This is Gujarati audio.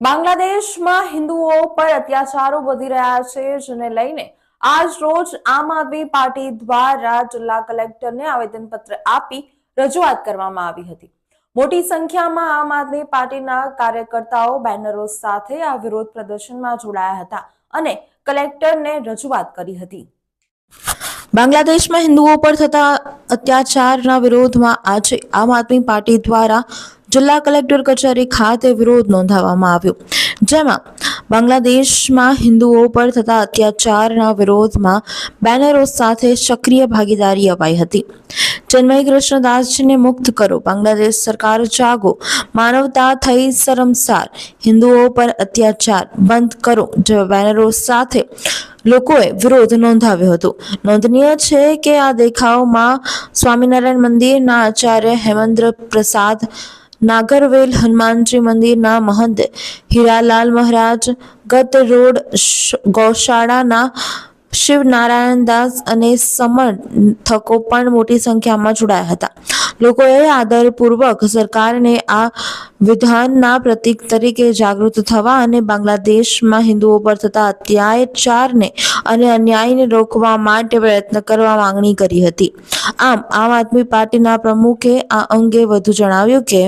બાંગ્લાદેશમાં હિન્દુઓ પર અત્યાચારો વધી રહ્યા છે, જેને લઈને આજ રોજ આમ આદમી પાર્ટી દ્વારા જિલ્લા કલેક્ટરને આવેદનપત્ર આપી રજૂઆત કરવામાં આવી હતી। મોટી સંખ્યામાં આમ આદમી પાર્ટીના કાર્યકર્તાઓ બેનરો સાથે આ વિરોધ પ્રદર્શનમાં જોડાયા હતા અને કલેક્ટરને રજૂઆત કરી હતી। બાંગ્લાદેશમાં હિન્દુઓ પર થતા અત્યાચારના વિરોધમાં આજે આમ આદમી પાર્ટી દ્વારા જિલ્લા કલેક્ટર કચેરી ખાતે વિરોધ નોંધાવવામાં આવ્યો, જેમાં બાંગ્લાદેશમાં હિન્દુઓ પર થતા અત્યાચારના વિરોધમાં બેનરો સાથે સક્રિય ભાગીદારી અપાઈ હતી। ચિન્મય કૃષ્ણદાસજીને મુક્ત કરો, બાંગ્લાદેશ સરકાર જાગો, માનવતા થઈ શરમસાર, હિન્દુઓ પર અત્યાચાર બંધ કરો જેવા બેનરો સાથે લોકોએ વિરોધ નોંધાવ્યો હતો। નોંધનીય છે કે આ દેખાવમાં સ્વામિનારાયણ મંદિરના આચાર્ય હેમેન્દ્ર પ્રસાદ, નાગરવેલ હનુમાનજી મંદિરના મહંત હીરાલાલ મહારાજ, ગત રોડ ગૌશાળાના શિવનારાયણદાસ અને સમર્થકો પણ મોટી સંખ્યામાં જોડાયા હતા। લોકોએ આદરપૂર્વક સરકારને આ વિધાનના પ્રતીક તરીકે જાગૃત થવા અને બાંગ્લાદેશમાં હિન્દુઓ પર થતા અત્યાચારને અને અન્યાયને રોકવા માટે પ્રયત્ન કરવા માંગણી કરી હતી। આમ આદમી પાર્ટીના પ્રમુખે આ અંગે વધુ જણાવ્યું કે